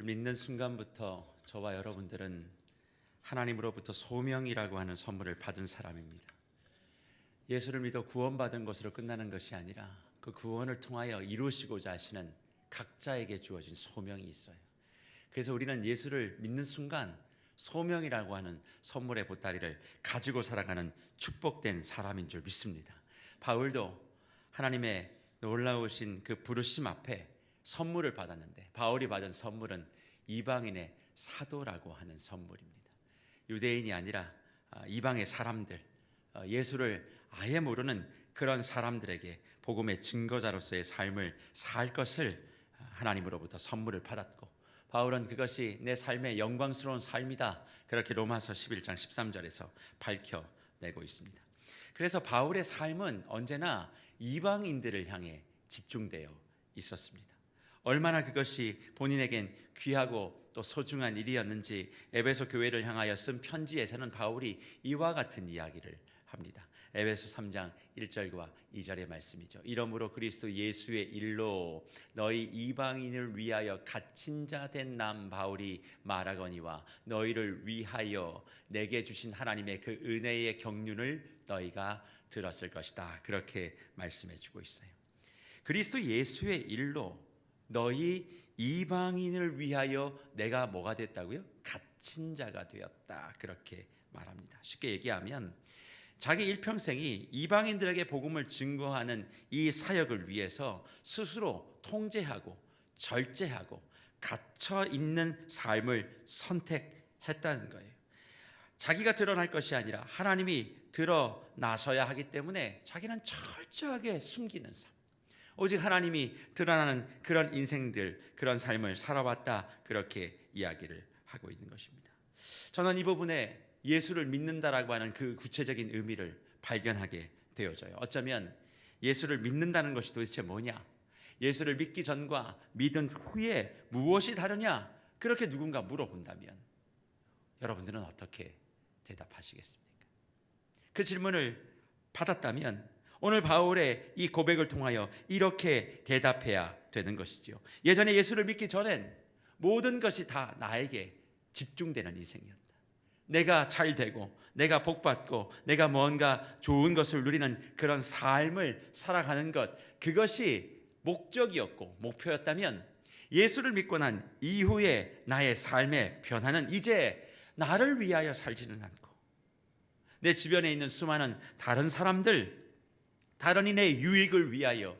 믿는 순간부터 저와 여러분들은 하나님으로부터 소명이라고 하는 선물을 받은 사람입니다. 예수를 믿어 구원받은 것으로 끝나는 것이 아니라 그 구원을 통하여 이루시고자 하시는 각자에게 주어진 소명이 있어요. 그래서 우리는 예수를 믿는 순간 소명이라고 하는 선물의 보따리를 가지고 살아가는 축복된 사람인 줄 믿습니다. 바울도 하나님의 놀라우신 그 부르심 앞에 선물을 받았는데, 바울이 받은 선물은 이방인의 사도라고 하는 선물입니다. 유대인이 아니라 이방의 사람들, 예수를 아예 모르는 그런 사람들에게 복음의 증거자로서의 삶을 살 것을 하나님으로부터 선물을 받았고, 바울은 그것이 내 삶의 영광스러운 삶이다, 그렇게 로마서 11장 13절에서 밝혀내고 있습니다. 그래서 바울의 삶은 언제나 이방인들을 향해 집중되어 있었습니다. 얼마나 그것이 본인에겐 귀하고 또 소중한 일이었는지 에베소 교회를 향하여 쓴 편지에서는 바울이 이와 같은 이야기를 합니다. 에베소 3장 1절과 2절의 말씀이죠. 이러므로 그리스도 예수의 일로 너희 이방인을 위하여 갇힌 자 된 남 바울이 말하거니와 너희를 위하여 내게 주신 하나님의 그 은혜의 경륜을 너희가 들었을 것이다, 그렇게 말씀해 주고 있어요. 그리스도 예수의 일로 너희 이방인을 위하여 내가 뭐가 됐다고요? 갇힌 자가 되었다, 그렇게 말합니다. 쉽게 얘기하면 자기 일평생이 이방인들에게 복음을 증거하는 이 사역을 위해서 스스로 통제하고 절제하고 갇혀 있는 삶을 선택했다는 거예요. 자기가 드러날 것이 아니라 하나님이 드러나셔야 하기 때문에 자기는 철저하게 숨기는 삶, 오직 하나님이 드러나는 그런 인생들, 그런 삶을 살아왔다, 그렇게 이야기를 하고 있는 것입니다. 저는 이 부분에 예수를 믿는다라고 하는 그 구체적인 의미를 발견하게 되어져요. 어쩌면 예수를 믿는다는 것이 도대체 뭐냐, 예수를 믿기 전과 믿은 후에 무엇이 다르냐, 그렇게 누군가 물어본다면 여러분들은 어떻게 대답하시겠습니까? 그 질문을 받았다면 오늘 바울의 이 고백을 통하여 이렇게 대답해야 되는 것이죠. 예전에 예수를 믿기 전엔 모든 것이 다 나에게 집중되는 인생이었다. 내가 잘 되고 내가 복받고 내가 뭔가 좋은 것을 누리는 그런 삶을 살아가는 것, 그것이 목적이었고 목표였다면 예수를 믿고 난 이후에 나의 삶의 변화는 이제 나를 위하여 살지는 않고 내 주변에 있는 수많은 다른 사람들, 다른 이의 유익을 위하여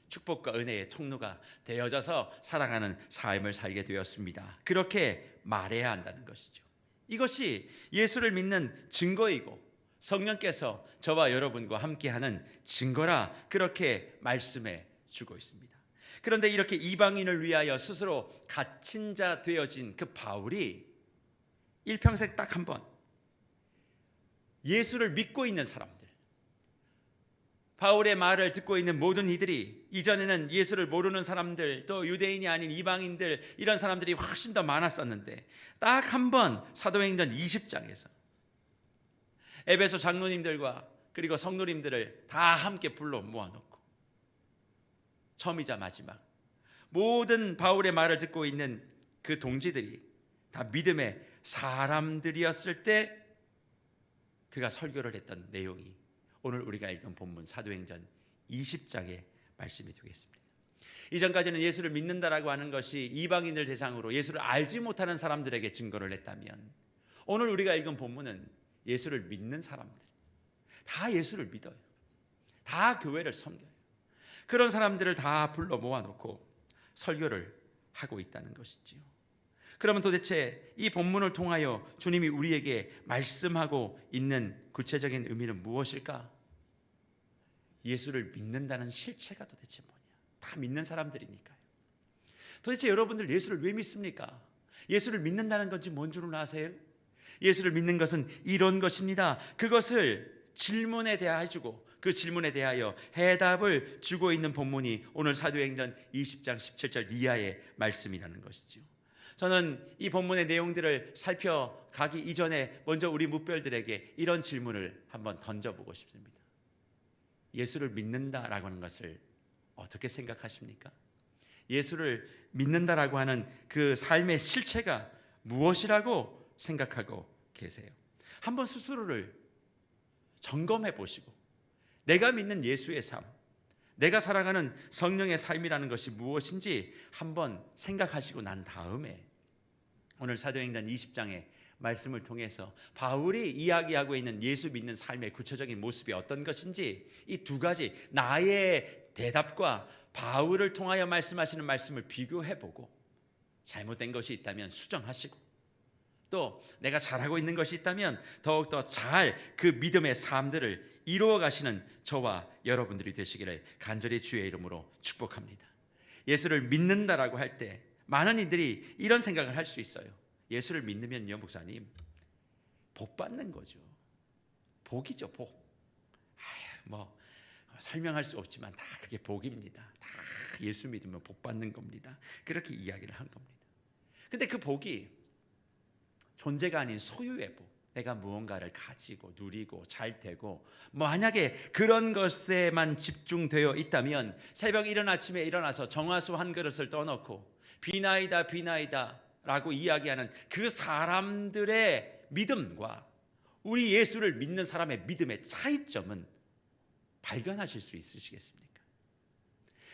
축복과 은혜의 통로가 되어져서 살아가는 삶을 살게 되었습니다. 그렇게 말해야 한다는 것이죠. 이것이 예수를 믿는 증거이고 성령께서 저와 여러분과 함께하는 증거라, 그렇게 말씀해 주고 있습니다. 그런데 이렇게 이방인을 위하여 스스로 갇힌 자 되어진 그 바울이 일평생 딱 한 번 예수를 믿고 있는 사람들, 바울의 말을 듣고 있는 모든 이들이, 이전에는 예수를 모르는 사람들, 또 유대인이 아닌 이방인들, 이런 사람들이 훨씬 더 많았었는데 딱 한 번 사도행전 20장에서 에베소 장로님들과 그리고 성도님들을 다 함께 불러 모아놓고 처음이자 마지막 모든 바울의 말을 듣고 있는 그 동지들이 다 믿음의 사람들이었을 때 그가 설교를 했던 내용이 오늘 우리가 읽은 본문 사도행전 20장의 말씀이 되겠습니다. 이전까지는 예수를 믿는다라고 하는 것이 이방인들 대상으로 예수를 알지 못하는 사람들에게 증거를 했다면, 오늘 우리가 읽은 본문은 예수를 믿는 사람들, 다 예수를 믿어요. 다 교회를 섬겨요. 그런 사람들을 다 불러 모아놓고 설교를 하고 있다는 것이지요. 그러면 도대체 이 본문을 통하여 주님이 우리에게 말씀하고 있는 구체적인 의미는 무엇일까? 예수를 믿는다는 실체가 도대체 뭐냐? 다 믿는 사람들이니까요. 도대체 여러분들 예수를 왜 믿습니까? 예수를 믿는다는 건지 뭔 줄은 아세요? 예수를 믿는 것은 이런 것입니다. 그것을 질문에 대하여주고 그 질문에 대하여 해답을 주고 있는 본문이 오늘 사도행전 20장 17절 이하의 말씀이라는 것이죠. 저는 이 본문의 내용들을 살펴가기 이전에 먼저 우리 묵별들에게 이런 질문을 한번 던져보고 싶습니다. 예수를 믿는다라고 하는 것을 어떻게 생각하십니까? 예수를 믿는다라고 하는 그 삶의 실체가 무엇이라고 생각하고 계세요? 한번 스스로를 점검해 보시고 내가 믿는 예수의 삶, 내가 살아가는 성령의 삶이라는 것이 무엇인지 한번 생각하시고 난 다음에 오늘 사도행전 20장의 말씀을 통해서 바울이 이야기하고 있는 예수 믿는 삶의 구체적인 모습이 어떤 것인지 이 두 가지 나의 대답과 바울을 통하여 말씀하시는 말씀을 비교해보고 잘못된 것이 있다면 수정하시고 또 내가 잘하고 있는 것이 있다면 더욱더 잘 그 믿음의 삶들을 이루어 가시는 저와 여러분들이 되시기를 간절히 주의 이름으로 축복합니다. 예수를 믿는다라고 할 때 많은 이들이 이런 생각을 할 수 있어요. 예수를 믿으면요, 목사님, 복 받는 거죠. 복이죠, 복. 뭐 설명할 수 없지만 다 그게 복입니다. 다 예수 믿으면 복 받는 겁니다. 그렇게 이야기를 한 겁니다. 근데 그 복이 존재가 아닌 소유의 복, 내가 무언가를 가지고 누리고 잘 되고 만약에 그런 것에만 집중되어 있다면 새벽 이른 아침에 일어나서 정화수 한 그릇을 떠놓고 비나이다 비나이다 라고 이야기하는 그 사람들의 믿음과 우리 예수를 믿는 사람의 믿음의 차이점은 발견하실 수 있으시겠습니까?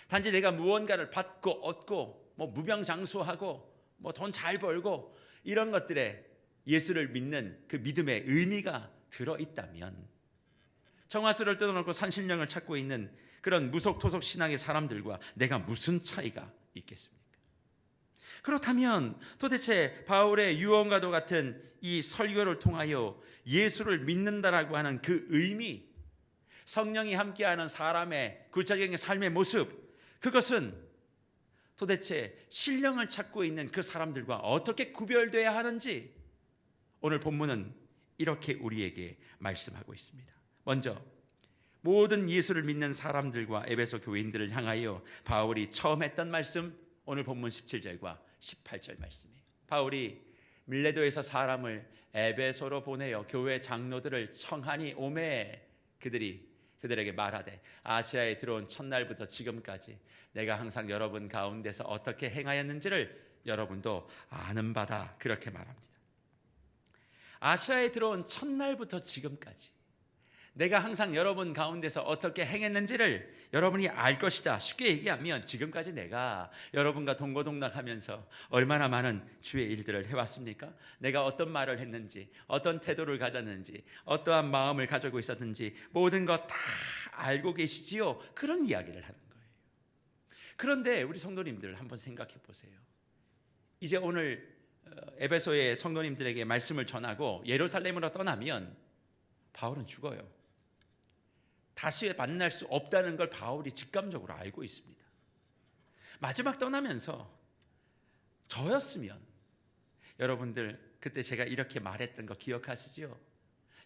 단지 내가 무언가를 받고 얻고 뭐 무병장수하고 뭐 돈 잘 벌고 이런 것들에 예수를 믿는 그 믿음의 의미가 들어있다면 정화수를 뜯어놓고 산신령을 찾고 있는 그런 무속토속 신앙의 사람들과 내가 무슨 차이가 있겠습니까? 그렇다면 도대체 바울의 유언과도 같은 이 설교를 통하여 예수를 믿는다라고 하는 그 의미, 성령이 함께하는 사람의 구체적인 삶의 모습, 그것은 도대체 신령을 찾고 있는 그 사람들과 어떻게 구별돼야 하는지 오늘 본문은 이렇게 우리에게 말씀하고 있습니다. 먼저 모든 예수를 믿는 사람들과 에베소 교인들을 향하여 바울이 처음 했던 말씀, 오늘 본문 17절과 18절 말씀이에요. 바울이 밀레도에서 사람을 에베소로 보내어 교회 장로들을 청하니 오매 그들에게 말하되 아시아에 들어온 첫날부터 지금까지 내가 항상 여러분 가운데서 어떻게 행하였는지를 여러분도 아는 바다, 그렇게 말합니다. 아시아에 들어온 첫날부터 지금까지 내가 항상 여러분 가운데서 어떻게 행했는지를 여러분이 알 것이다. 쉽게 얘기하면 지금까지 내가 여러분과 동고동락하면서 얼마나 많은 주의 일들을 해왔습니까? 내가 어떤 말을 했는지, 어떤 태도를 가졌는지, 어떠한 마음을 가지고 있었는지 모든 것 다 알고 계시지요. 그런 이야기를 하는 거예요. 그런데 우리 성도님들 한번 생각해 보세요. 이제 오늘 에베소의 성도님들에게 말씀을 전하고 예루살렘으로 떠나면 바울은 죽어요. 다시 만날 수 없다는 걸 바울이 직감적으로 알고 있습니다. 마지막 떠나면서 저였으면 여러분들 그때 제가 이렇게 말했던 거 기억하시죠?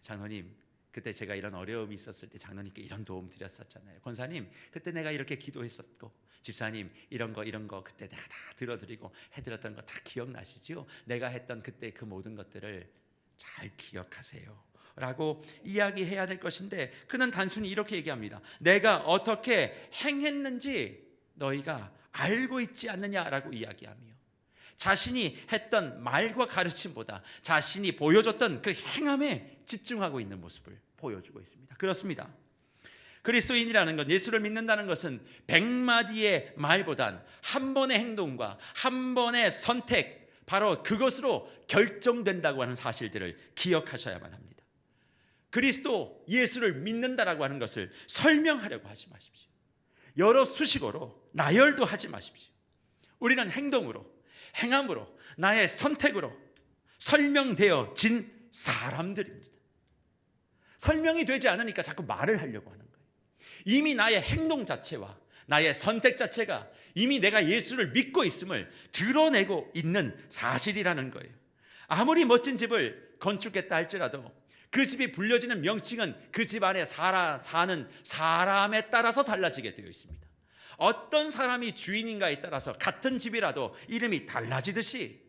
장로님, 그때 제가 이런 어려움이 있었을 때 장로님께 이런 도움 드렸었잖아요. 권사님, 그때 내가 이렇게 기도했었고, 집사님 이런 거 그때 내가 다 들어드리고 해드렸던 거 다 기억나시죠? 내가 했던 그때 그 모든 것들을 잘 기억하세요 라고 이야기해야 될 것인데 그는 단순히 이렇게 얘기합니다. 내가 어떻게 행했는지 너희가 알고 있지 않느냐라고 이야기하며 자신이 했던 말과 가르침보다 자신이 보여줬던 그 행함에 집중하고 있는 모습을 보여주고 있습니다. 그렇습니다. 그리스도인이라는 것, 예수를 믿는다는 것은 100마디의 말보단 한 번의 행동과 한 번의 선택, 바로 그것으로 결정된다고 하는 사실들을 기억하셔야만 합니다. 그리스도 예수를 믿는다라고 하는 것을 설명하려고 하지 마십시오. 여러 수식어로 나열도 하지 마십시오. 우리는 행동으로, 행함으로, 나의 선택으로 설명되어진 사람들입니다. 설명이 되지 않으니까 자꾸 말을 하려고 하는 거예요. 이미 나의 행동 자체와 나의 선택 자체가 이미 내가 예수를 믿고 있음을 드러내고 있는 사실이라는 거예요. 아무리 멋진 집을 건축했다 할지라도 그 집이 불려지는 명칭은 그 집 안에 사는 사람에 따라서 달라지게 되어 있습니다. 어떤 사람이 주인인가에 따라서 같은 집이라도 이름이 달라지듯이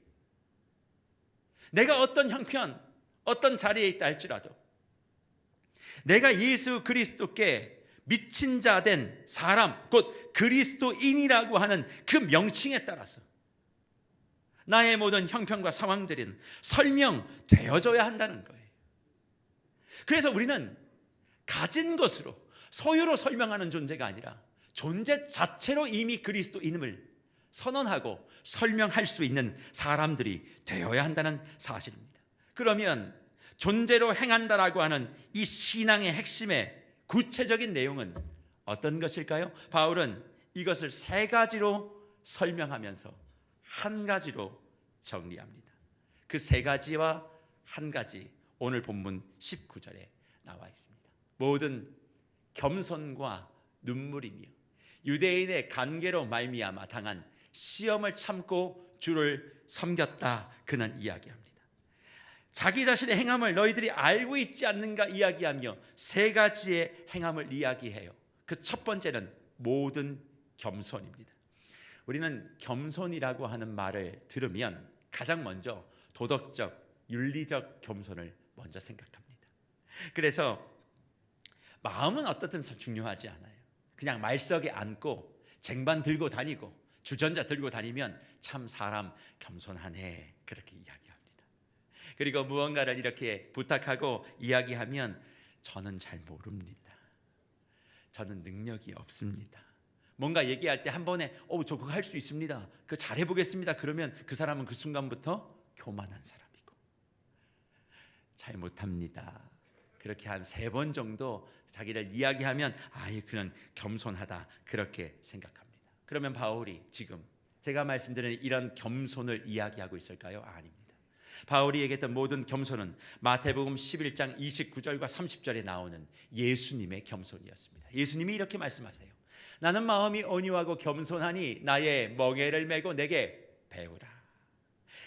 내가 어떤 형편, 어떤 자리에 있다 할지라도 내가 예수 그리스도께 미친 자 된 사람, 곧 그리스도인이라고 하는 그 명칭에 따라서 나의 모든 형편과 상황들은 설명되어져야 한다는 거예요. 그래서 우리는 가진 것으로, 소유로 설명하는 존재가 아니라 존재 자체로 이미 그리스도인임을 선언하고 설명할 수 있는 사람들이 되어야 한다는 사실입니다. 그러면 존재로 행한다라고 하는 이 신앙의 핵심의 구체적인 내용은 어떤 것일까요? 바울은 이것을 세 가지로 설명하면서 한 가지로 정리합니다. 그 세 가지와 한 가지, 오늘 본문 19절에 나와 있습니다. 모든 겸손과 눈물이며 유대인의 관계로 말미암아 당한 시험을 참고 주를 섬겼다, 그는 이야기합니다. 자기 자신의 행함을 너희들이 알고 있지 않는가 이야기하며 세 가지의 행함을 이야기해요. 그 첫 번째는 모든 겸손입니다. 우리는 겸손이라고 하는 말을 들으면 가장 먼저 도덕적, 윤리적 겸손을 먼저 생각합니다. 그래서 마음은 어떻든 중요하지 않아요. 그냥 말석에 앉고 쟁반 들고 다니고 주전자 들고 다니면 참 사람 겸손하네, 그렇게 이야기합니다. 그리고 무언가를 이렇게 부탁하고 이야기하면 저는 잘 모릅니다. 저는 능력이 없습니다. 뭔가 얘기할 때 한 번에 저 그거 할 수 있습니다, 그거 잘해보겠습니다, 그러면 그 사람은 그 순간부터 교만한 사람이고, 잘 못합니다, 그렇게 한 3번 정도 자기를 이야기하면 그는 겸손하다, 그렇게 생각합니다. 그러면 바울이 지금 제가 말씀드린 이런 겸손을 이야기하고 있을까요? 아닙니다. 바울이 얘기했던 모든 겸손은 마태복음 11장 29절과 30절에 나오는 예수님의 겸손이었습니다. 예수님이 이렇게 말씀하세요. 나는 마음이 온유하고 겸손하니 나의 멍에를 메고 내게 배우라.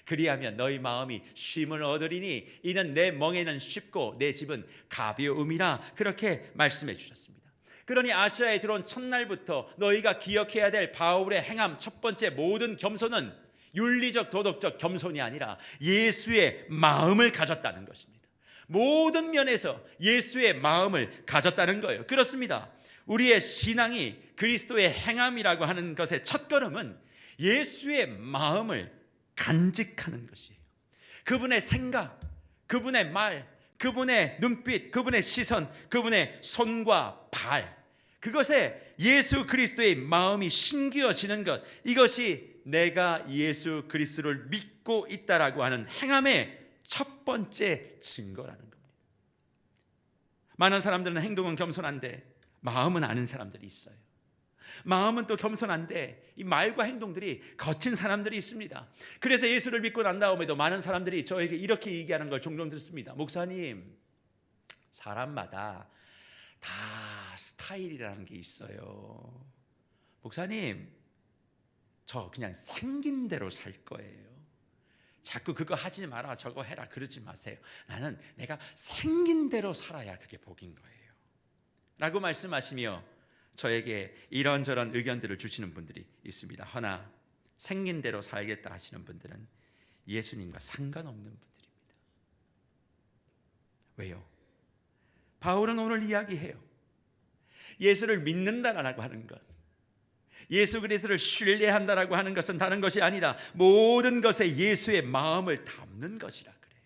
그리하면 너희 마음이 쉼을 얻으리니 이는 내 멍에는 쉽고 내 집은 가벼움이라, 그렇게 말씀해 주셨습니다. 그러니 아시아에 들어온 첫날부터 너희가 기억해야 될 바울의 행함 첫 번째 모든 겸손은 윤리적 도덕적 겸손이 아니라 예수의 마음을 가졌다는 것입니다. 모든 면에서 예수의 마음을 가졌다는 거예요. 그렇습니다. 우리의 신앙이 그리스도의 행함이라고 하는 것의 첫걸음은 예수의 마음을 간직하는 것이에요. 그분의 생각, 그분의 말, 그분의 눈빛, 그분의 시선, 그분의 손과 발, 그것에 예수 그리스도의 마음이 심기어지는 것, 이것이 내가 예수 그리스도를 믿고 있다라고 하는 행함의 첫 번째 증거라는 겁니다. 많은 사람들은 행동은 겸손한데 마음은 아는 사람들이 있어요. 마음은 또 겸손한데 이 말과 행동들이 거친 사람들이 있습니다. 그래서 예수를 믿고 난 다음에도 많은 사람들이 저에게 이렇게 얘기하는 걸 종종 듣습니다. 목사님, 사람마다 다 스타일이라는 게 있어요. 목사님, 저 그냥 생긴 대로 살 거예요. 자꾸 그거 하지 마라, 저거 해라, 그러지 마세요. 나는 내가 생긴 대로 살아야 그게 복인 거예요, 라고 말씀하시며 저에게 이런저런 의견들을 주시는 분들이 있습니다. 허나 생긴 대로 살겠다 하시는 분들은 예수님과 상관없는 분들입니다. 왜요? 바울은 오늘 이야기해요. 예수를 믿는다라고 하는 것, 예수 그리스도를 신뢰한다라고 하는 것은 다른 것이 아니라 모든 것에 예수의 마음을 담는 것이라 그래요.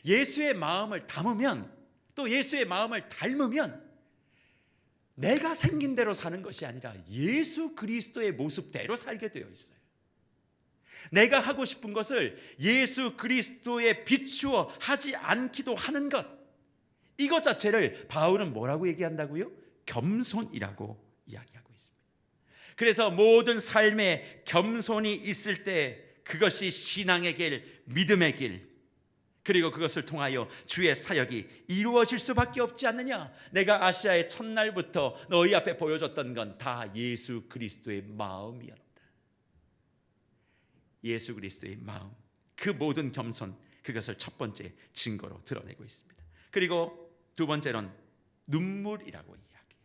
예수의 마음을 담으면, 또 예수의 마음을 닮으면 내가 생긴 대로 사는 것이 아니라 예수 그리스도의 모습대로 살게 되어 있어요. 내가 하고 싶은 것을 예수 그리스도에 비추어 하지 않기도 하는 것, 이것 자체를 바울은 뭐라고 얘기한다고요? 겸손이라고 이야기하고 있습니다. 그래서 모든 삶에 겸손이 있을 때 그것이 신앙의 길, 믿음의 길, 그리고 그것을 통하여 주의 사역이 이루어질 수밖에 없지 않느냐. 내가 아시아의 첫날부터 너희 앞에 보여줬던 건 다 예수 그리스도의 마음이었다. 예수 그리스도의 마음, 그 모든 겸손, 그것을 첫 번째 증거로 드러내고 있습니다. 그리고 두 번째는 눈물이라고 이야기해요.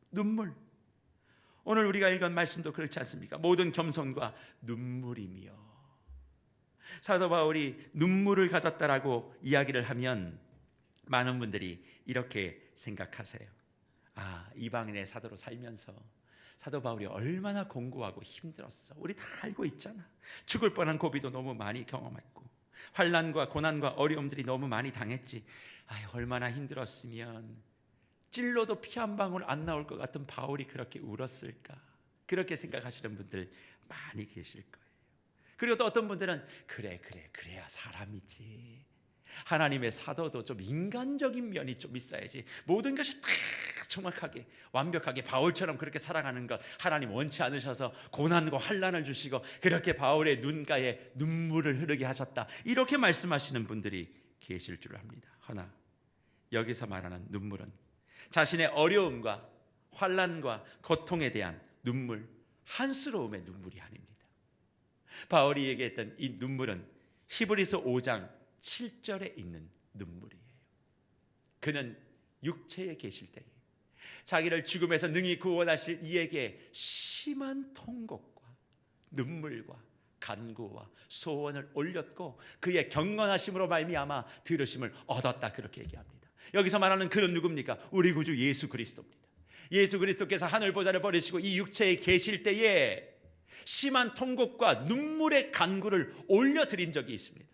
눈물. 오늘 우리가 읽은 말씀도 그렇지 않습니까? 모든 겸손과 눈물이며. 사도 바울이 눈물을 가졌다라고 이야기를 하면 많은 분들이 이렇게 생각하세요. 이방인의 사도로 살면서 사도 바울이 얼마나 공고하고 힘들었어. 우리 다 알고 있잖아. 죽을 뻔한 고비도 너무 많이 경험했고 환난과 고난과 어려움들이 너무 많이 당했지. 얼마나 힘들었으면 찔러도 피 한 방울 안 나올 것 같은 바울이 그렇게 울었을까. 그렇게 생각하시는 분들 많이 계실 거예요. 그리고 또 어떤 분들은 그래야 사람이지. 하나님의 사도도 좀 인간적인 면이 좀 있어야지. 모든 것이 다 정확하게 완벽하게 바울처럼 그렇게 살아가는 것 하나님 원치 않으셔서 고난과 환난을 주시고 그렇게 바울의 눈가에 눈물을 흐르게 하셨다. 이렇게 말씀하시는 분들이 계실 줄 압니다. 허나 여기서 말하는 눈물은 자신의 어려움과 환난과 고통에 대한 눈물, 한스러움의 눈물이 아닙니다. 바울이 얘기했던 이 눈물은 히브리서 5장 7절에 있는 눈물이에요. 그는 육체에 계실 때에 자기를 죽음에서 능히 구원하실 이에게 심한 통곡과 눈물과 간구와 소원을 올렸고 그의 경건하심으로 말미암아 들으심을 얻었다. 그렇게 얘기합니다. 여기서 말하는 그는 누굽니까? 우리 구주 예수 그리스도입니다. 예수 그리스도께서 하늘 보좌를 버리시고 이 육체에 계실 때에 심한 통곡과 눈물의 간구를 올려드린 적이 있습니다.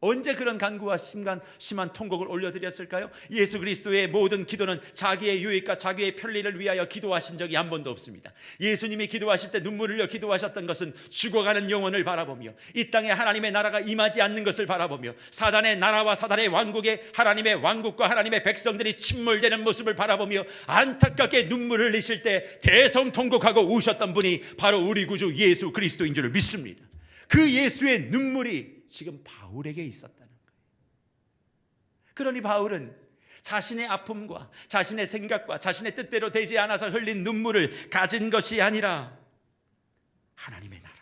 언제 그런 간구와 심한 통곡을 올려드렸을까요? 예수 그리스도의 모든 기도는 자기의 유익과 자기의 편리를 위하여 기도하신 적이 한 번도 없습니다. 예수님이 기도하실 때 눈물 흘려 기도하셨던 것은 죽어가는 영혼을 바라보며 이 땅에 하나님의 나라가 임하지 않는 것을 바라보며 사단의 나라와 사단의 왕국에 하나님의 왕국과 하나님의 백성들이 침몰되는 모습을 바라보며 안타깝게 눈물을 흘리실 때 대성통곡하고 우셨던 분이 바로 우리 구주 예수 그리스도인 줄 믿습니다. 그 예수의 눈물이 지금 바울에게 있었다는 거예요. 그러니 바울은 자신의 아픔과 자신의 생각과 자신의 뜻대로 되지 않아서 흘린 눈물을 가진 것이 아니라 하나님의 나라,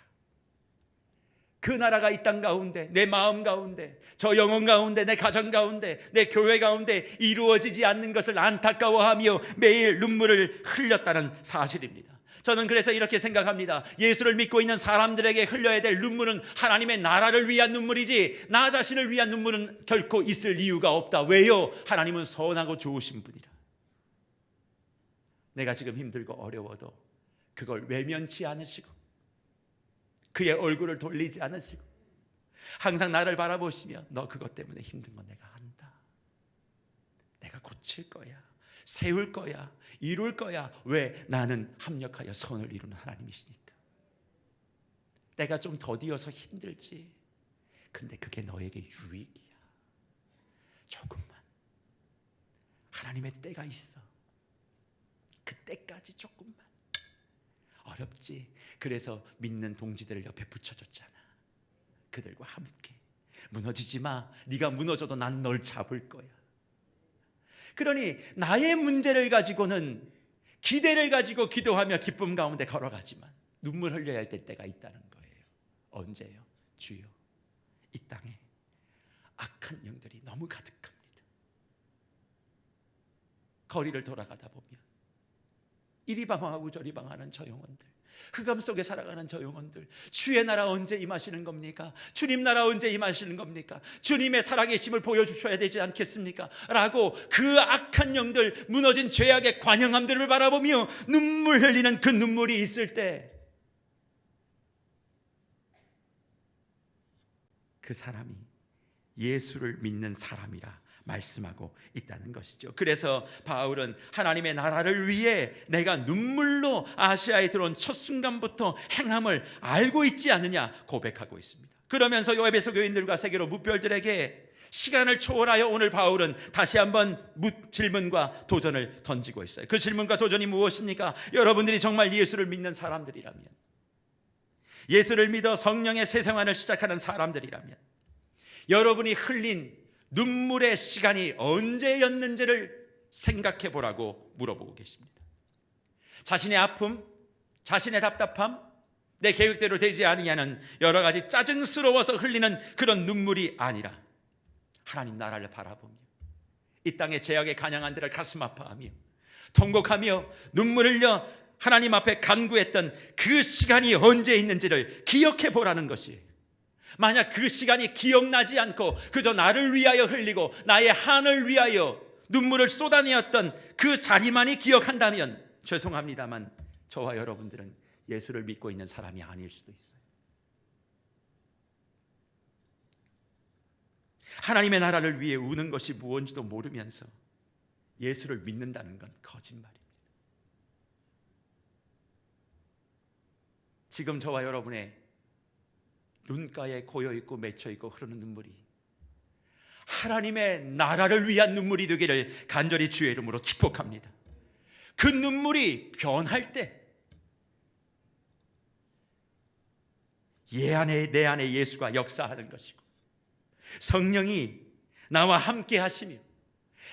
그 나라가 이 땅 가운데, 내 마음 가운데, 저 영혼 가운데, 내 가정 가운데, 내 교회 가운데 이루어지지 않는 것을 안타까워하며 매일 눈물을 흘렸다는 사실입니다. 저는 그래서 이렇게 생각합니다. 예수를 믿고 있는 사람들에게 흘려야 될 눈물은 하나님의 나라를 위한 눈물이지 나 자신을 위한 눈물은 결코 있을 이유가 없다. 왜요? 하나님은 선하고 좋으신 분이라. 내가 지금 힘들고 어려워도 그걸 외면치 않으시고 그의 얼굴을 돌리지 않으시고 항상 나를 바라보시며 너 그것 때문에 힘든 건 내가 안다. 내가 고칠 거야. 세울 거야. 이룰 거야. 왜? 나는 합력하여 선을 이루는 하나님이시니까. 내가 좀 더디어서 힘들지. 근데 그게 너에게 유익이야. 조금만. 하나님의 때가 있어. 그 때까지 조금만. 어렵지. 그래서 믿는 동지들을 옆에 붙여줬잖아. 그들과 함께. 무너지지 마. 네가 무너져도 난 널 잡을 거야. 그러니 나의 문제를 가지고는 기대를 가지고 기도하며 기쁨 가운데 걸어가지만 눈물 흘려야 할 때가 있다는 거예요. 언제요? 주여, 이 땅에 악한 영들이 너무 가득합니다. 거리를 돌아가다 보면 이리 방황하고 저리 방황하는 저 영혼들, 흑암 속에 살아가는 저 영혼들, 주의 나라 언제 임하시는 겁니까? 주님 나라 언제 임하시는 겁니까? 주님의 살아계심을 보여주셔야 되지 않겠습니까? 라고 그 악한 영들, 무너진 죄악의 관영함들을 바라보며 눈물 흘리는 그 눈물이 있을 때 그 사람이 예수를 믿는 사람이라 말씀하고 있다는 것이죠. 그래서 바울은 하나님의 나라를 위해 내가 눈물로 아시아에 들어온 첫 순간부터 행함을 알고 있지 않느냐 고백하고 있습니다. 그러면서 에베소 교인들과 세계로 무별들에게 시간을 초월하여 오늘 바울은 다시 한번 질문과 도전을 던지고 있어요. 그 질문과 도전이 무엇입니까? 여러분들이 정말 예수를 믿는 사람들이라면, 예수를 믿어 성령의 새 생활을 시작하는 사람들이라면 여러분이 흘린 눈물의 시간이 언제였는지를 생각해 보라고 물어보고 계십니다. 자신의 아픔, 자신의 답답함, 내 계획대로 되지 아니하는 여러 가지 짜증스러워서 흘리는 그런 눈물이 아니라 하나님 나라를 바라보며 이 땅의 죄악에 간양한 데를 가슴 아파하며 통곡하며 눈물 흘려 하나님 앞에 간구했던 그 시간이 언제 있는지를 기억해 보라는 것이에요. 만약 그 시간이 기억나지 않고 그저 나를 위하여 흘리고 나의 한을 위하여 눈물을 쏟아내었던 그 자리만이 기억한다면 죄송합니다만 저와 여러분들은 예수를 믿고 있는 사람이 아닐 수도 있어요. 하나님의 나라를 위해 우는 것이 무엇인지도 모르면서 예수를 믿는다는 건 거짓말입니다. 지금 저와 여러분의 눈가에 고여있고 맺혀있고 흐르는 눈물이 하나님의 나라를 위한 눈물이 되기를 간절히 주의 이름으로 축복합니다. 그 눈물이 변할 때 내 안에 예수가 역사하는 것이고 성령이 나와 함께 하시며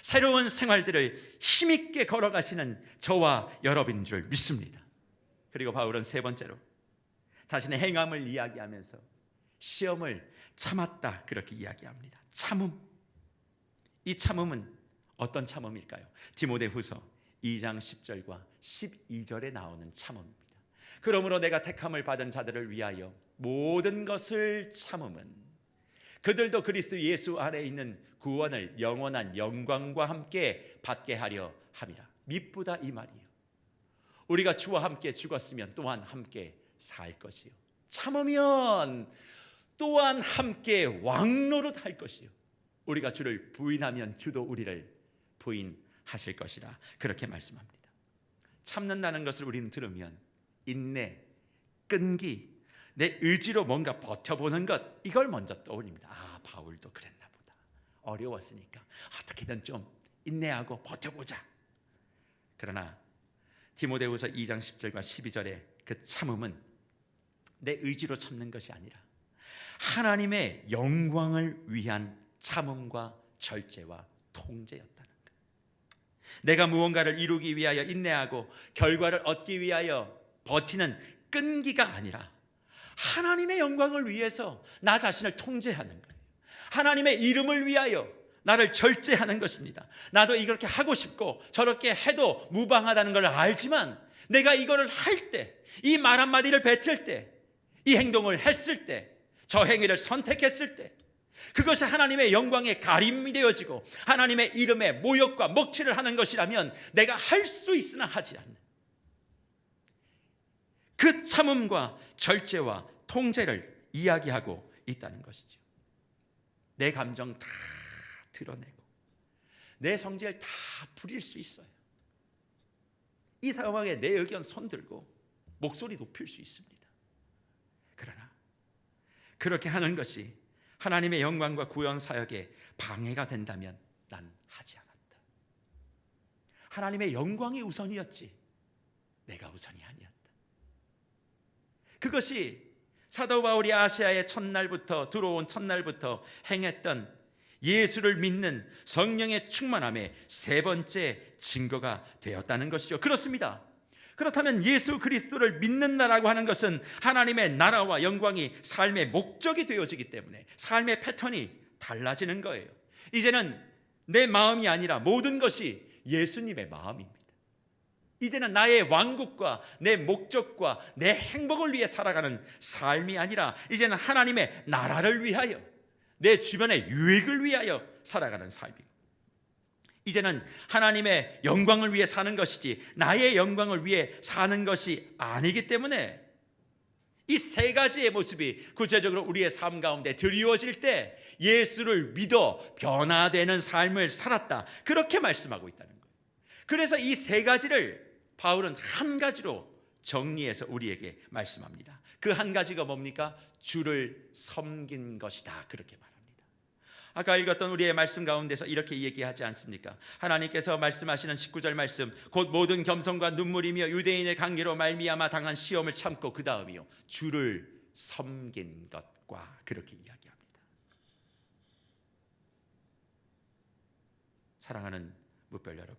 새로운 생활들을 힘있게 걸어가시는 저와 여러분인 줄 믿습니다. 그리고 바울은 세 번째로 자신의 행함을 이야기하면서 시험을 참았다 그렇게 이야기합니다. 참음. 이 참음은 어떤 참음일까요? 디모데후서 2장 10절과 12절에 나오는 참음입니다. 그러므로 내가 택함을 받은 자들을 위하여 모든 것을 참음은 그들도 그리스도 예수 안에 있는 구원을 영원한 영광과 함께 받게 하려 함이라. 미쁘다 이 말이요. 우리가 주와 함께 죽었으면 또한 함께 살 것이요. 참으면 또한 함께 왕노릇 할 것이요. 우리가 주를 부인하면 주도 우리를 부인하실 것이라. 그렇게 말씀합니다. 참는다는 것을 우리는 들으면 인내, 끈기, 내 의지로 뭔가 버텨보는 것, 이걸 먼저 떠올립니다. 아, 바울도 그랬나 보다. 어려웠으니까 어떻게든 좀 인내하고 버텨보자. 그러나 디모데후서 2장 10절과 12절의 그 참음은 내 의지로 참는 것이 아니라 하나님의 영광을 위한 참음과 절제와 통제였다는 것. 내가 무언가를 이루기 위하여 인내하고 결과를 얻기 위하여 버티는 끈기가 아니라 하나님의 영광을 위해서 나 자신을 통제하는 거예요. 하나님의 이름을 위하여 나를 절제하는 것입니다. 나도 이렇게 하고 싶고 저렇게 해도 무방하다는 걸 알지만 내가 이거를 할 때, 이 말 한마디를 뱉을 때, 이 행동을 했을 때, 저 행위를 선택했을 때 그것이 하나님의 영광의 가림이 되어지고 하나님의 이름에 모욕과 먹칠을 하는 것이라면 내가 할 수 있으나 하지 않는 그 참음과 절제와 통제를 이야기하고 있다는 것이죠. 내 감정 다 드러내고 내 성질 다 부릴 수 있어요. 이 상황에 내 의견 손들고 목소리 높일 수 있습니다. 그러나 그렇게 하는 것이 하나님의 영광과 구원 사역에 방해가 된다면 난 하지 않았다. 하나님의 영광이 우선이었지 내가 우선이 아니었다. 그것이 사도 바울이 아시아에 들어온 첫날부터 행했던 예수를 믿는 성령의 충만함의 세 번째 증거가 되었다는 것이죠. 그렇습니다. 그렇다면 예수 그리스도를 믿는다라고 하는 것은 하나님의 나라와 영광이 삶의 목적이 되어지기 때문에 삶의 패턴이 달라지는 거예요. 이제는 내 마음이 아니라 모든 것이 예수님의 마음입니다. 이제는 나의 왕국과 내 목적과 내 행복을 위해 살아가는 삶이 아니라 이제는 하나님의 나라를 위하여 내 주변의 유익을 위하여 살아가는 삶이고 이제는 하나님의 영광을 위해 사는 것이지 나의 영광을 위해 사는 것이 아니기 때문에 이 세 가지의 모습이 구체적으로 우리의 삶 가운데 드리워질 때 예수를 믿어 변화되는 삶을 살았다. 그렇게 말씀하고 있다는 거예요. 그래서 이 세 가지를 바울은 한 가지로 정리해서 우리에게 말씀합니다. 그 한 가지가 뭡니까? 주를 섬긴 것이다. 그렇게 말합니다. 아까 읽었던 우리의 말씀 가운데서 이렇게 얘기하지 않습니까? 하나님께서 말씀하시는 19절 말씀, 곧 모든 겸손과 눈물이며 유대인의 관계로 말미암아 당한 시험을 참고 그 다음이요 주를 섬긴 것과 그렇게 이야기합니다. 사랑하는 무별 여러분,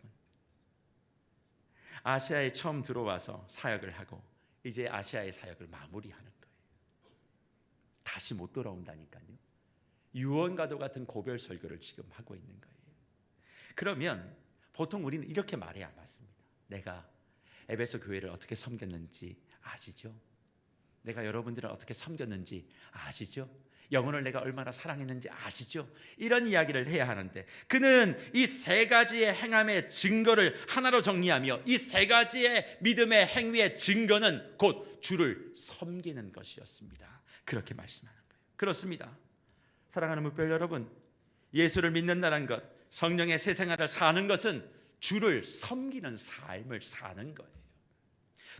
아시아에 처음 들어와서 사역을 하고 이제 아시아의 사역을 마무리하는 거예요. 다시 못 돌아온다니까요. 유언과도 같은 고별 설교를 지금 하고 있는 거예요. 그러면 보통 우리는 이렇게 말해야 맞습니다. 내가 에베소 교회를 어떻게 섬겼는지 아시죠? 내가 여러분들을 어떻게 섬겼는지 아시죠? 영혼을 내가 얼마나 사랑했는지 아시죠? 이런 이야기를 해야 하는데 그는 이 세 가지의 행함의 증거를 하나로 정리하며 이 세 가지의 믿음의 행위의 증거는 곧 주를 섬기는 것이었습니다. 그렇게 말씀하는 거예요. 그렇습니다. 사랑하는 묵별 여러분, 예수를 믿는다는 것, 성령의 새 생활을 사는 것은 주를 섬기는 삶을 사는 거예요.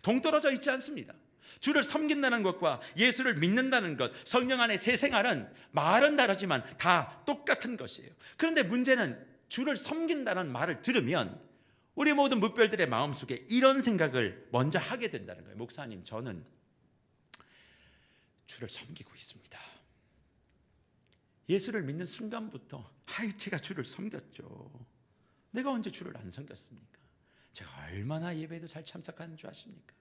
동떨어져 있지 않습니다. 주를 섬긴다는 것과 예수를 믿는다는 것, 성령 안의 새 생활은 말은 다르지만 다 똑같은 것이에요. 그런데 문제는 주를 섬긴다는 말을 들으면 우리 모든 묵별들의 마음속에 이런 생각을 먼저 하게 된다는 거예요. 목사님, 저는 주를 섬기고 있습니다. 예수를 믿는 순간부터 제가 주를 섬겼죠. 내가 언제 주를 안 섬겼습니까? 제가 얼마나 예배도 잘 참석하는 줄 아십니까?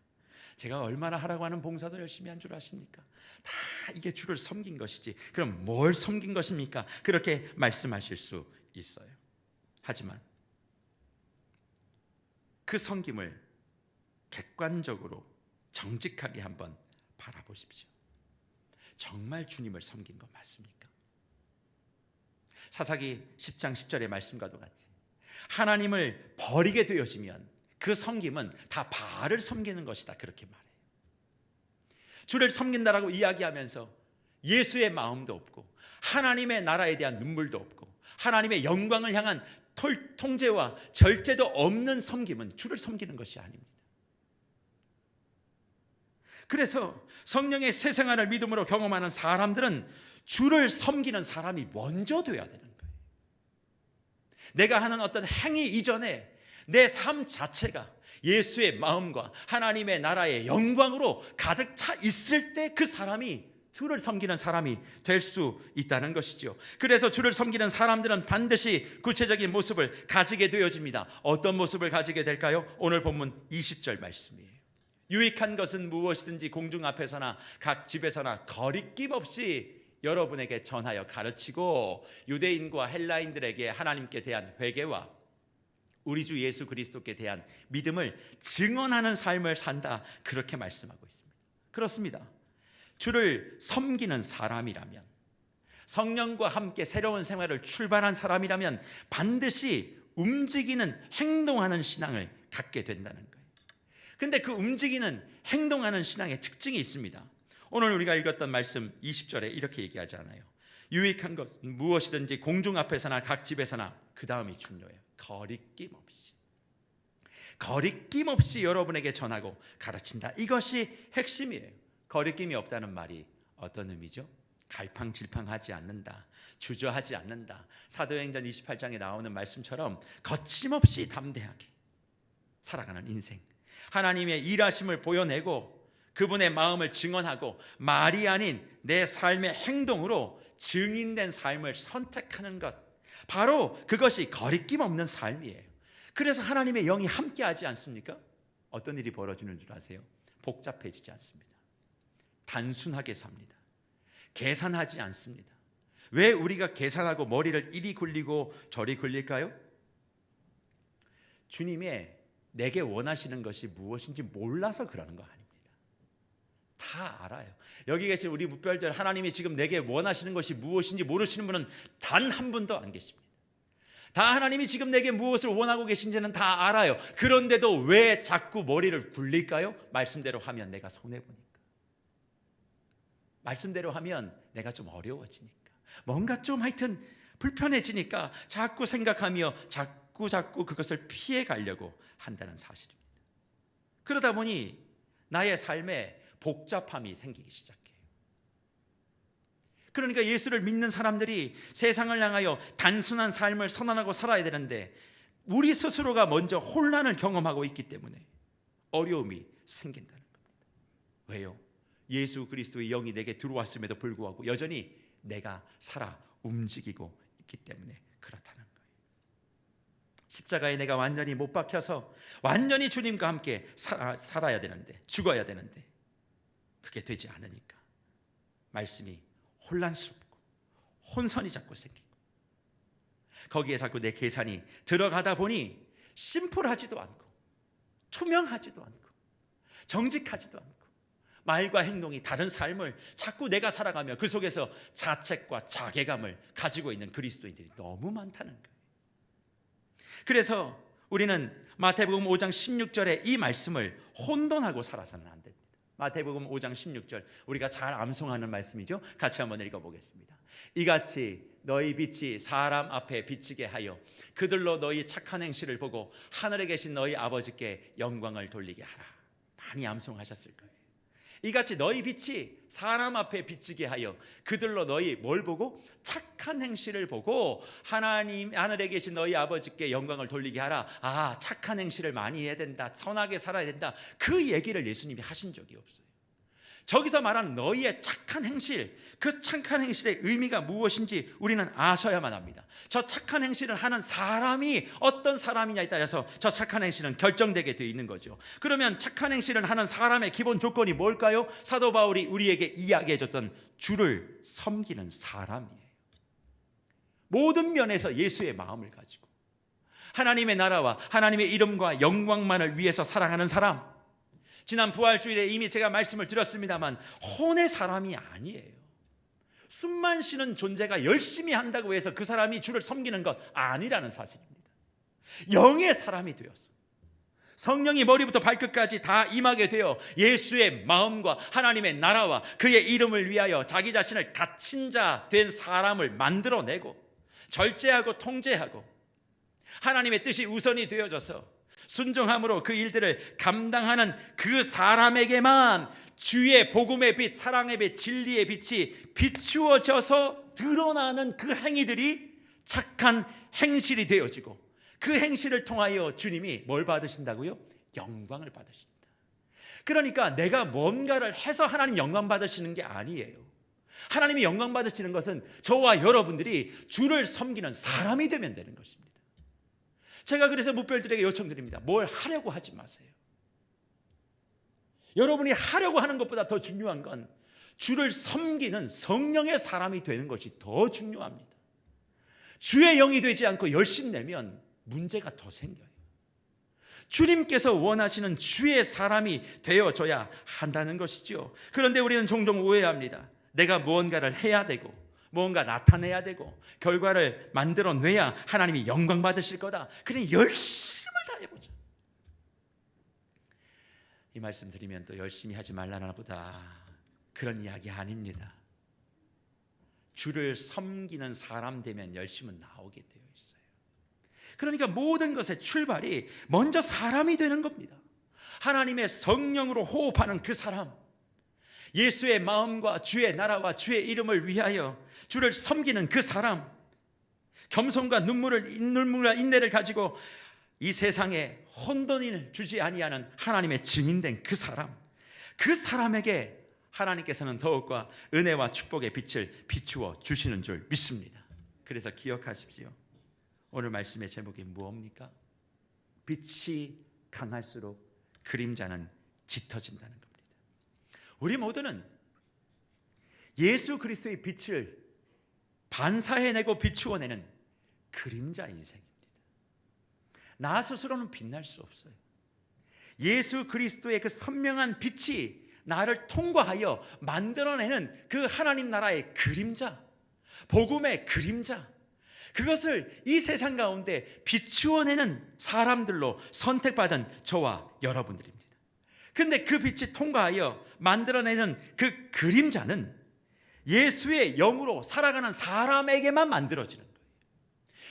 제가 얼마나 하라고 하는 봉사도 열심히 한 줄 아십니까? 다 이게 주를 섬긴 것이지. 그럼 뭘 섬긴 것입니까? 그렇게 말씀하실 수 있어요. 하지만 그 섬김을 객관적으로 정직하게 한번 바라보십시오. 정말 주님을 섬긴 거 맞습니까? 사사기 10장 10절의 말씀과도 같이 하나님을 버리게 되어지면 그 섬김은 다 바알을 섬기는 것이다, 그렇게 말해요. 주를 섬긴다라고 이야기하면서 예수의 마음도 없고 하나님의 나라에 대한 눈물도 없고 하나님의 영광을 향한 통제와 절제도 없는 섬김은 주를 섬기는 것이 아닙니다. 그래서 성령의 새 생활을 믿음으로 경험하는 사람들은 주를 섬기는 사람이 먼저 돼야 되는 거예요. 내가 하는 어떤 행위 이전에 내 삶 자체가 예수의 마음과 하나님의 나라의 영광으로 가득 차 있을 때 그 사람이 주를 섬기는 사람이 될 수 있다는 것이죠. 그래서 주를 섬기는 사람들은 반드시 구체적인 모습을 가지게 되어집니다. 어떤 모습을 가지게 될까요? 오늘 본문 20절 말씀이에요. 유익한 것은 무엇이든지 공중 앞에서나 각 집에서나 거리낌 없이 여러분에게 전하여 가르치고 유대인과 헬라인들에게 하나님께 대한 회개와 우리 주 예수 그리스도께 대한 믿음을 증언하는 삶을 산다, 그렇게 말씀하고 있습니다. 그렇습니다. 주를 섬기는 사람이라면, 성령과 함께 새로운 생활을 출발한 사람이라면 반드시 움직이는, 행동하는 신앙을 갖게 된다는 거예요. 근데 그 움직이는, 행동하는 신앙의 특징이 있습니다. 오늘 우리가 읽었던 말씀 20절에 이렇게 얘기하잖아요. 유익한 것은 무엇이든지 공중 앞에서나 각 집에서나, 그 다음이 중요해요. 거리낌 없이 여러분에게 전하고 가르친다. 이것이 핵심이에요. 거리낌이 없다는 말이 어떤 의미죠? 갈팡질팡하지 않는다, 주저하지 않는다. 사도행전 28장에 나오는 말씀처럼 거침없이 담대하게 살아가는 인생, 하나님의 일하심을 보여내고 그분의 마음을 증언하고 말이 아닌 내 삶의 행동으로 증인된 삶을 선택하는 것, 바로 그것이 거리낌 없는 삶이에요. 그래서 하나님의 영이 함께하지 않습니까? 어떤 일이 벌어지는 줄 아세요? 복잡해지지 않습니다. 단순하게 삽니다. 계산하지 않습니다. 왜 우리가 계산하고 머리를 이리 굴리고 저리 굴릴까요? 주님이 내게 원하시는 것이 무엇인지 몰라서 그러는 거 아닙니다. 다 알아요. 여기 계신 우리 묵별들, 하나님이 지금 내게 원하시는 것이 무엇인지 모르시는 분은 단 한 분도 안 계십니다. 다 하나님이 지금 내게 무엇을 원하고 계신지는 다 알아요. 그런데도 왜 자꾸 머리를 굴릴까요? 말씀대로 하면 내가 손해보니까, 말씀대로 하면 내가 좀 어려워지니까, 뭔가 좀 하여튼 불편해지니까 자꾸 생각하며 자꾸 그것을 피해 가려고 한다는 사실입니다. 그러다 보니 나의 삶에 복잡함이 생기기 시작해요. 그러니까 예수를 믿는 사람들이 세상을 향하여 단순한 삶을 선언하고 살아야 되는데 우리 스스로가 먼저 혼란을 경험하고 있기 때문에 어려움이 생긴다는 겁니다. 왜요? 예수 그리스도의 영이 내게 들어왔음에도 불구하고 여전히 내가 살아 움직이고 있기 때문에 그렇다는 거예요. 십자가에 내가 완전히 못 박혀서 완전히 주님과 함께 살아야 되는데, 죽어야 되는데 그게 되지 않으니까 말씀이 혼란스럽고 혼선이 자꾸 생기고 거기에 자꾸 내 계산이 들어가다 보니 심플하지도 않고 투명하지도 않고 정직하지도 않고 말과 행동이 다른 삶을 자꾸 내가 살아가며 그 속에서 자책과 자괴감을 가지고 있는 그리스도인들이 너무 많다는 거예요. 그래서 우리는 마태복음 5장 16절에 이 말씀을 혼돈하고 살아서는 안 됩니다. 마태복음 5장 16절, 우리가 잘 암송하는 말씀이죠. 같이 한번 읽어보겠습니다. 이같이 너희 빛이 사람 앞에 비치게 하여 그들로 너희 착한 행실을 보고 하늘에 계신 너희 아버지께 영광을 돌리게 하라. 많이 암송하셨을 거예요. 이같이 너희 빛이 사람 앞에 비치게 하여 그들로 너희 뭘 보고? 착한 행실을 보고 하나님 하늘에 계신 너희 아버지께 영광을 돌리게 하라. 아, 착한 행실을 많이 해야 된다, 선하게 살아야 된다, 그 얘기를 예수님이 하신 적이 없어요. 저기서 말하는 너희의 착한 행실, 그 착한 행실의 의미가 무엇인지 우리는 아셔야만 합니다. 저 착한 행실을 하는 사람이 어떤 사람이냐에 따라서 저 착한 행실은 결정되게 되어 있는 거죠. 그러면 착한 행실을 하는 사람의 기본 조건이 뭘까요? 사도 바울이 우리에게 이야기해줬던 주를 섬기는 사람이에요. 모든 면에서 예수의 마음을 가지고 하나님의 나라와 하나님의 이름과 영광만을 위해서 살아가는 사람. 지난 부활주일에 이미 제가 말씀을 드렸습니다만 혼의 사람이 아니에요. 숨만 쉬는 존재가 열심히 한다고 해서 그 사람이 주를 섬기는 것 아니라는 사실입니다. 영의 사람이 되었어. 성령이 머리부터 발끝까지 다 임하게 되어 예수의 마음과 하나님의 나라와 그의 이름을 위하여 자기 자신을 갇힌 자 된 사람을 만들어내고 절제하고 통제하고 하나님의 뜻이 우선이 되어져서 순종함으로 그 일들을 감당하는 그 사람에게만 주의 복음의 빛, 사랑의 빛, 진리의 빛이 비추어져서 드러나는 그 행위들이 착한 행실이 되어지고 그 행실을 통하여 주님이 뭘 받으신다고요? 영광을 받으신다. 그러니까 내가 뭔가를 해서 하나님 영광 받으시는 게 아니에요. 하나님이 영광 받으시는 것은 저와 여러분들이 주를 섬기는 사람이 되면 되는 것입니다. 제가 그래서 묵별들에게 요청드립니다. 뭘 하려고 하지 마세요. 여러분이 하려고 하는 것보다 더 중요한 건 주를 섬기는 성령의 사람이 되는 것이 더 중요합니다. 주의 영이 되지 않고 열심내면 문제가 더 생겨요. 주님께서 원하시는 주의 사람이 되어져야 한다는 것이죠. 그런데 우리는 종종 오해합니다. 내가 무언가를 해야 되고 무언가 나타내야 되고 결과를 만들어내야 하나님이 영광 받으실 거다. 그러니 열심을 다해보자. 이 말씀 드리면 또 열심히 하지 말라나 보다, 그런 이야기 아닙니다. 주를 섬기는 사람 되면 열심은 나오게 되어 있어요. 그러니까 모든 것의 출발이 먼저 사람이 되는 겁니다. 하나님의 성령으로 호흡하는 그 사람, 예수의 마음과 주의 나라와 주의 이름을 위하여 주를 섬기는 그 사람, 겸손과 눈물과 인내를 가지고 이 세상에 혼돈을 주지 아니하는 하나님의 증인된 그 사람, 그 사람에게 하나님께서는 더욱과 은혜와 축복의 빛을 비추어 주시는 줄 믿습니다. 그래서 기억하십시오. 오늘 말씀의 제목이 무엇입니까? 빛이 강할수록 그림자는 짙어진다는 겁니다. 우리 모두는 예수 그리스도의 빛을 반사해내고 비추어내는 그림자 인생입니다. 나 스스로는 빛날 수 없어요. 예수 그리스도의 그 선명한 빛이 나를 통과하여 만들어내는 그 하나님 나라의 그림자, 복음의 그림자, 그것을 이 세상 가운데 비추어내는 사람들로 선택받은 저와 여러분들입니다. 근데 그 빛이 통과하여 만들어내는 그 그림자는 예수의 영으로 살아가는 사람에게만 만들어지는 거예요.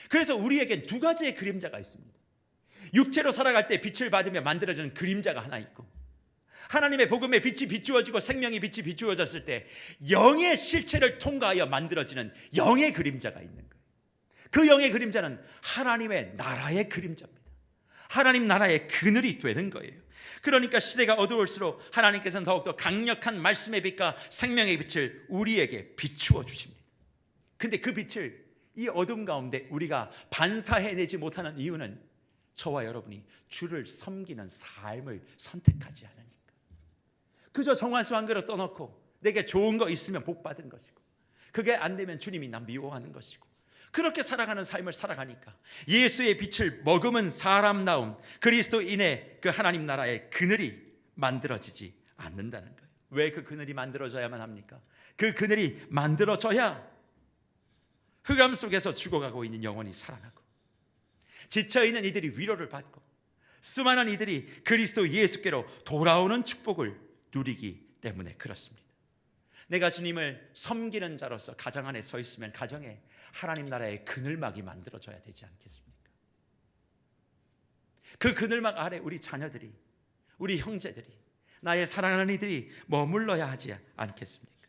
그래서 우리에겐 두 가지의 그림자가 있습니다. 육체로 살아갈 때 빛을 받으며 만들어지는 그림자가 하나 있고, 하나님의 복음의 빛이 비추어지고 생명의 빛이 비추어졌을 때 영의 실체를 통과하여 만들어지는 영의 그림자가 있는 거예요. 그 영의 그림자는 하나님의 나라의 그림자입니다. 하나님 나라의 그늘이 되는 거예요. 그러니까 시대가 어두울수록 하나님께서는 더욱더 강력한 말씀의 빛과 생명의 빛을 우리에게 비추어 주십니다. 근데 그 빛을 이 어둠 가운데 우리가 반사해내지 못하는 이유는 저와 여러분이 주를 섬기는 삶을 선택하지 않으니까. 그저 정화수 한 그릇 떠놓고 내게 좋은 거 있으면 복 받은 것이고, 그게 안 되면 주님이 나 미워하는 것이고, 그렇게 살아가는 삶을 살아가니까 예수의 빛을 머금은 사람다움 그리스도인의 그 하나님 나라의 그늘이 만들어지지 않는다는 거예요. 왜 그 그늘이 만들어져야만 합니까? 그 그늘이 만들어져야 흑암 속에서 죽어가고 있는 영혼이 살아나고, 지쳐있는 이들이 위로를 받고, 수많은 이들이 그리스도 예수께로 돌아오는 축복을 누리기 때문에 그렇습니다. 내가 주님을 섬기는 자로서 가정 안에 서 있으면 가정에 하나님 나라의 그늘막이 만들어져야 되지 않겠습니까? 그 그늘막 아래 우리 자녀들이, 우리 형제들이, 나의 사랑하는 이들이 머물러야 하지 않겠습니까?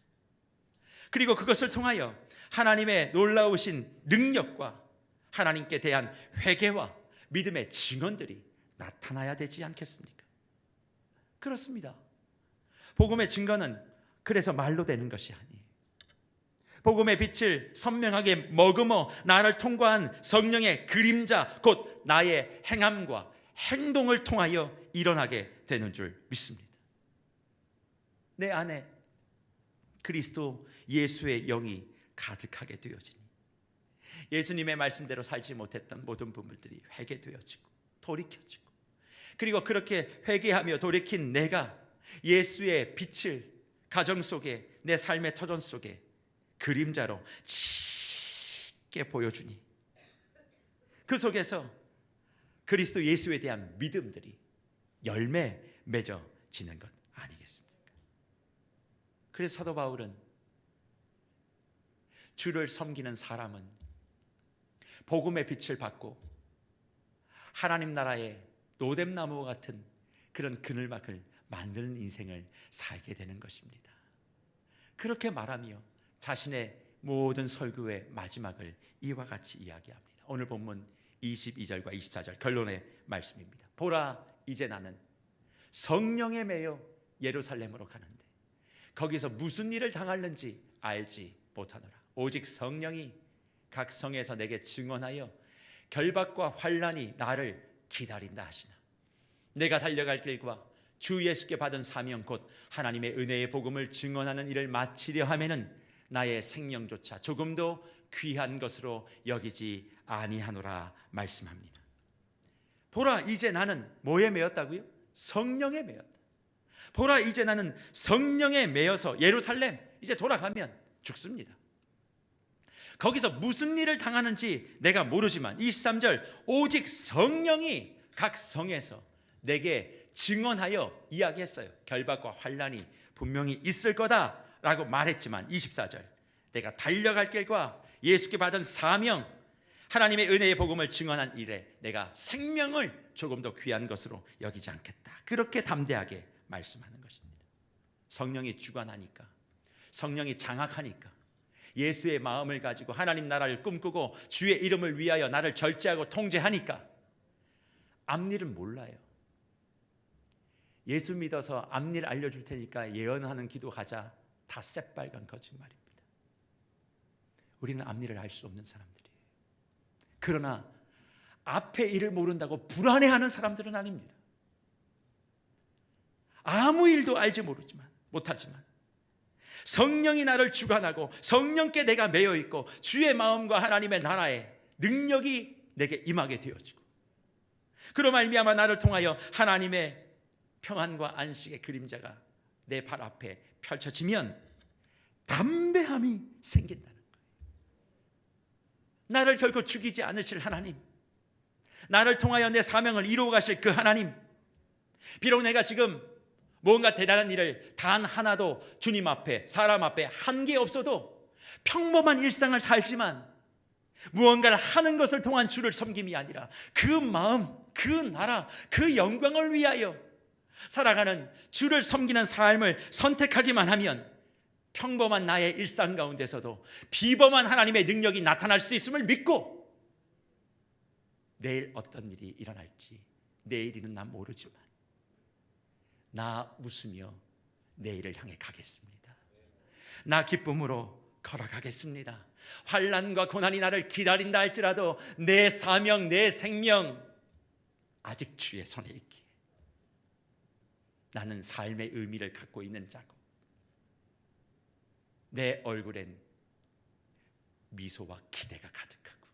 그리고 그것을 통하여 하나님의 놀라우신 능력과 하나님께 대한 회개와 믿음의 증언들이 나타나야 되지 않겠습니까? 그렇습니다. 복음의 증거는 그래서 말로 되는 것이 아니에요. 복음의 빛을 선명하게 머금어 나를 통과한 성령의 그림자, 곧 나의 행함과 행동을 통하여 일어나게 되는 줄 믿습니다. 내 안에 그리스도 예수의 영이 가득하게 되어지니 예수님의 말씀대로 살지 못했던 모든 부분들이 회개되어지고 돌이켜지고, 그리고 그렇게 회개하며 돌이킨 내가 예수의 빛을 가정 속에, 내 삶의 터전 속에 그림자로 짙게 보여주니 그 속에서 그리스도 예수에 대한 믿음들이 열매 맺어지는 것 아니겠습니까? 그래서 사도 바울은 주를 섬기는 사람은 복음의 빛을 받고 하나님 나라의 노뎀나무와 같은 그런 그늘막을 만드는 인생을 살게 되는 것입니다. 그렇게 말하며 자신의 모든 설교의 마지막을 이와 같이 이야기합니다. 오늘 본문 22절과 24절 결론의 말씀입니다. 보라, 이제 나는 성령에 매여 예루살렘으로 가는데 거기서 무슨 일을 당할는지 알지 못하노라. 오직 성령이 각 성에서 내게 증언하여 결박과 환난이 나를 기다린다 하시나. 내가 달려갈 길과 주 예수께 받은 사명 곧 하나님의 은혜의 복음을 증언하는 일을 마치려 하면은 나의 생명조차 조금도 귀한 것으로 여기지 아니하노라 말씀합니다. 보라, 이제 나는 뭐에 매였다고요? 성령에 매였다. 보라, 이제 나는 성령에 매여서 예루살렘, 이제 돌아가면 죽습니다. 거기서 무슨 일을 당하는지 내가 모르지만 23절 오직 성령이 각 성에서 내게 증언하여 이야기했어요. 결박과 환난이 분명히 있을 거다라고 말했지만 24절 내가 달려갈 길과 예수께 받은 사명, 하나님의 은혜의 복음을 증언한 일에 내가 생명을 조금 더 귀한 것으로 여기지 않겠다. 그렇게 담대하게 말씀하는 것입니다. 성령이 주관하니까, 성령이 장악하니까, 예수의 마음을 가지고 하나님 나라를 꿈꾸고 주의 이름을 위하여 나를 절제하고 통제하니까 앞일은 몰라요. 예수 믿어서 앞일 알려줄 테니까 예언하는 기도하자, 다 새빨간 거짓말입니다. 우리는 앞일을 알 수 없는 사람들이에요. 그러나 앞의 일을 모른다고 불안해하는 사람들은 아닙니다. 아무 일도 알지 못하지만 성령이 나를 주관하고 성령께 내가 매여 있고 주의 마음과 하나님의 나라의 능력이 내게 임하게 되어지고, 그로 말미암아 나를 통하여 하나님의 평안과 안식의 그림자가 내 발 앞에 펼쳐지면 담대함이 생긴다는 거예요. 나를 결코 죽이지 않으실 하나님, 나를 통하여 내 사명을 이루어 가실 그 하나님, 비록 내가 지금 뭔가 대단한 일을 단 하나도 주님 앞에, 사람 앞에 한 게 없어도 평범한 일상을 살지만 무언가를 하는 것을 통한 주를 섬김이 아니라 그 마음, 그 나라, 그 영광을 위하여 살아가는 주를 섬기는 삶을 선택하기만 하면 평범한 나의 일상 가운데서도 비범한 하나님의 능력이 나타날 수 있음을 믿고, 내일 어떤 일이 일어날지 내일이는 난 모르지만 나 웃으며 내일을 향해 가겠습니다. 나 기쁨으로 걸어가겠습니다. 환난과 고난이 나를 기다린다 할지라도 내 사명, 내 생명 아직 주의 손에 있기에 나는 삶의 의미를 갖고 있는 자고, 내 얼굴엔 미소와 기대가 가득하고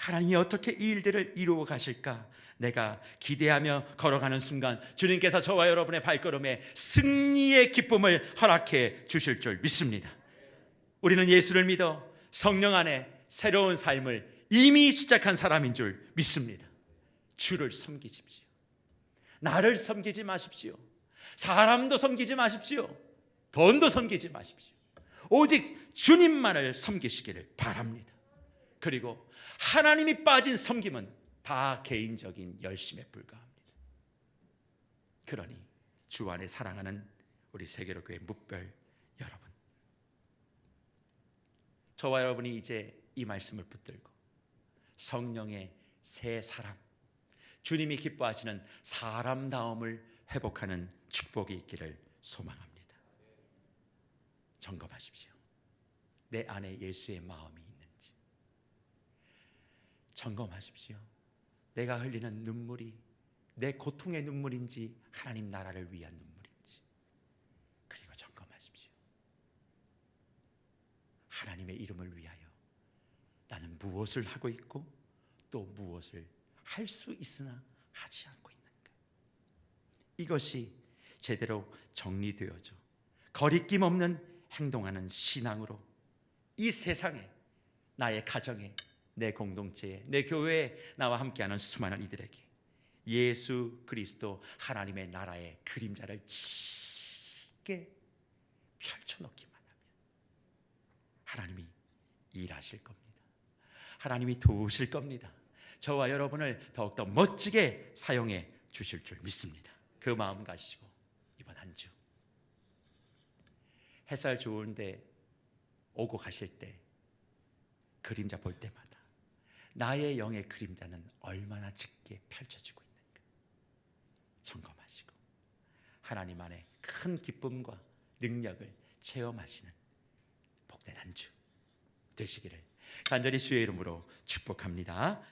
하나님이 어떻게 이 일들을 이루어 가실까? 내가 기대하며 걸어가는 순간 주님께서 저와 여러분의 발걸음에 승리의 기쁨을 허락해 주실 줄 믿습니다. 우리는 예수를 믿어 성령 안에 새로운 삶을 이미 시작한 사람인 줄 믿습니다. 주를 섬기십시오. 나를 섬기지 마십시오. 사람도 섬기지 마십시오. 돈도 섬기지 마십시오. 오직 주님만을 섬기시기를 바랍니다. 그리고 하나님이 빠진 섬김은 다 개인적인 열심에 불과합니다. 그러니 주 안에 사랑하는 우리 세계로교회 묵별 여러분, 저와 여러분이 이제 이 말씀을 붙들고 성령의 새 사람, 주님이 기뻐하시는 사람다움을 회복하는 축복이 있기를 소망합니다. 점검하십시오. 내 안에 예수의 마음이 있는지 점검하십시오. 내가 흘리는 눈물이 내 고통의 눈물인지 하나님 나라를 위한 눈물인지, 그리고 점검하십시오. 하나님의 이름을 위하여 나는 무엇을 하고 있고 또 무엇을 할 수 있으나 하지 않고 있는가. 이것이 제대로 정리되어져 거리낌 없는 행동하는 신앙으로 이 세상에, 나의 가정에, 내 공동체에, 내 교회에, 나와 함께하는 수많은 이들에게 예수 그리스도 하나님의 나라의 그림자를 짙게 펼쳐놓기만 하면 하나님이 일하실 겁니다. 하나님이 도우실 겁니다. 저와 여러분을 더욱더 멋지게 사용해 주실 줄 믿습니다. 그 마음 가지시고 이번 한 주 햇살 좋은데 오고 가실 때 그림자 볼 때마다 나의 영의 그림자는 얼마나 짙게 펼쳐지고 있는가 점검하시고 하나님 안에 큰 기쁨과 능력을 체험하시는 복된 한 주 되시기를 간절히 주의 이름으로 축복합니다.